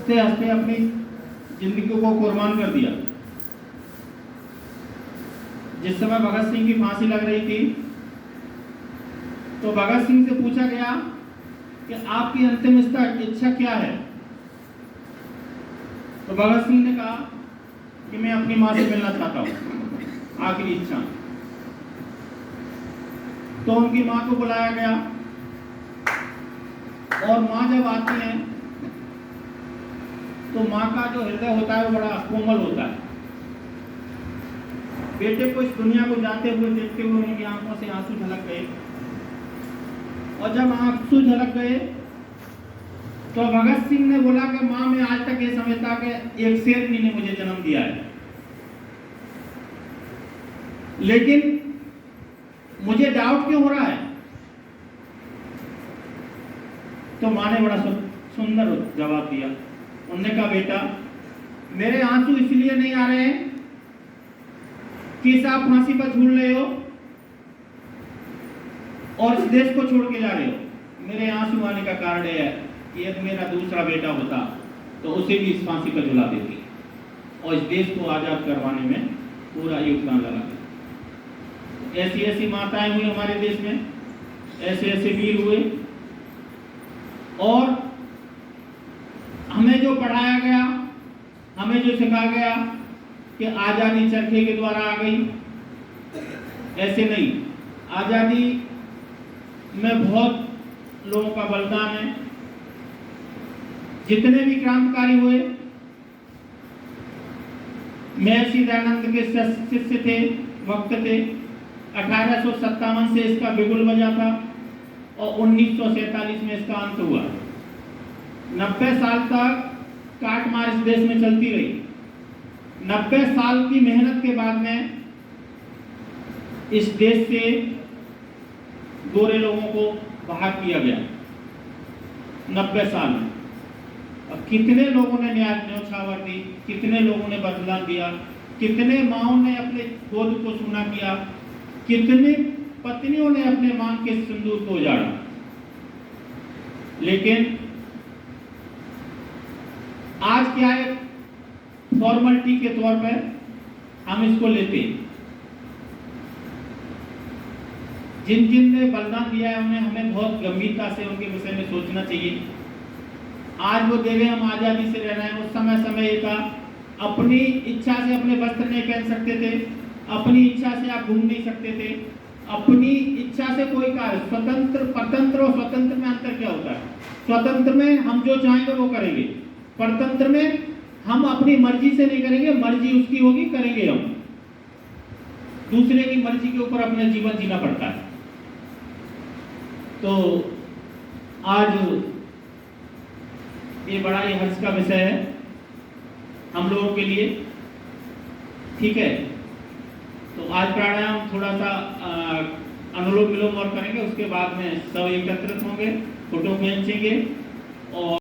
हंसते हंसते अपनी जिंदगी को कुर्बान कर दिया। जिस समय भगत सिंह की फांसी लग रही थी तो भगत सिंह से पूछा गया कि आपकी अंतिम इच्छा क्या है। तो भगत सिंह ने कहा कि मैं अपनी मां से मिलना चाहता हूं, आखिरी इच्छा। तो उनकी मां को बुलाया गया और मां जब आती है तो मां का जो हृदय होता है वो बड़ा कोमल होता है। बेटे को इस दुनिया को जाते हुए देखते हुए उनकी आंखों से आंसू झलक गए, और जब आंसू झलक गए तो भगत सिंह ने बोला कि मां, मैं आज तक ये समझता कि एक शेरनी ने मुझे जन्म दिया है, लेकिन मुझे डाउट क्यों हो रहा है। तो मां ने बड़ा सुंदर जवाब दिया। उन्होंने कहा, बेटा, मेरे आंसू इसलिए नहीं आ रहे हैं कि आप फांसी पर झूल रहे हो और इस देश को छोड़ के जा रहे हो। मेरे आंसू आने का कारण यह है कि यदि मेरा दूसरा बेटा होता तो उसे भी इस फांसी पर झुला देती और इस देश को आजाद करवाने में पूरा योगदान लगा देती। ऐसी ऐसी माताएं हुई हमारे देश में, ऐसे ऐसे वीर हुए, और हमें जो पढ़ाया गया, हमें जो सिखाया गया कि आजादी चरखे के द्वारा आ गई, ऐसे नहीं। आजादी में बहुत लोगों का बलिदान है। जितने भी क्रांतिकारी हुए, महर्षि दयानंद के शिष्य थे, भक्त थे। 1857 से इसका बिगुल बजा था और 1947 में इसका अंत हुआ। 90 साल तक काटमार इस देश में चलती रही। 90 साल की मेहनत के बाद में इस देश से गोरे लोगों को बाहर किया गया। 90 साल में अब कितने लोगों ने न्यौछावर दी, कितने लोगों ने बलिदान दिया, कितने माओं ने अपने गोद को सूना किया, कितनी पत्नियों ने अपने मांग के सिंदूर को उजाड़ा। लेकिन आज क्या है, फॉर्मेलिटी के तौर पर हम इसको लेते हैं। जिन जिन ने बलिदान दिया है उन्हें हमें बहुत गंभीरता से उनके विषय में सोचना चाहिए। आज वो देवे हम आजादी से रह रहे हैं, उस समय ये था अपनी इच्छा से अपने वस्त्र नहीं पहन सकते थे, अपनी इच्छा से आप घूम नहीं सकते थे, अपनी इच्छा से कोई कार्य। स्वतंत्र, परतंत्र और स्वतंत्र में अंतर क्या होता है? स्वतंत्र में हम जो चाहेंगे वो करेंगे, परतंत्र में हम अपनी मर्जी से नहीं करेंगे, मर्जी उसकी होगी, करेंगे हम। दूसरे की मर्जी के ऊपर अपना जीवन जीना पड़ता है। तो आज ये बड़ा ही हर्ष का विषय है हम लोगों के लिए, ठीक है। तो आज प्राणायाम थोड़ा सा अनुलोम विलोम और करेंगे, उसके बाद में सब एकत्रित होंगे, फोटो खींचेंगे और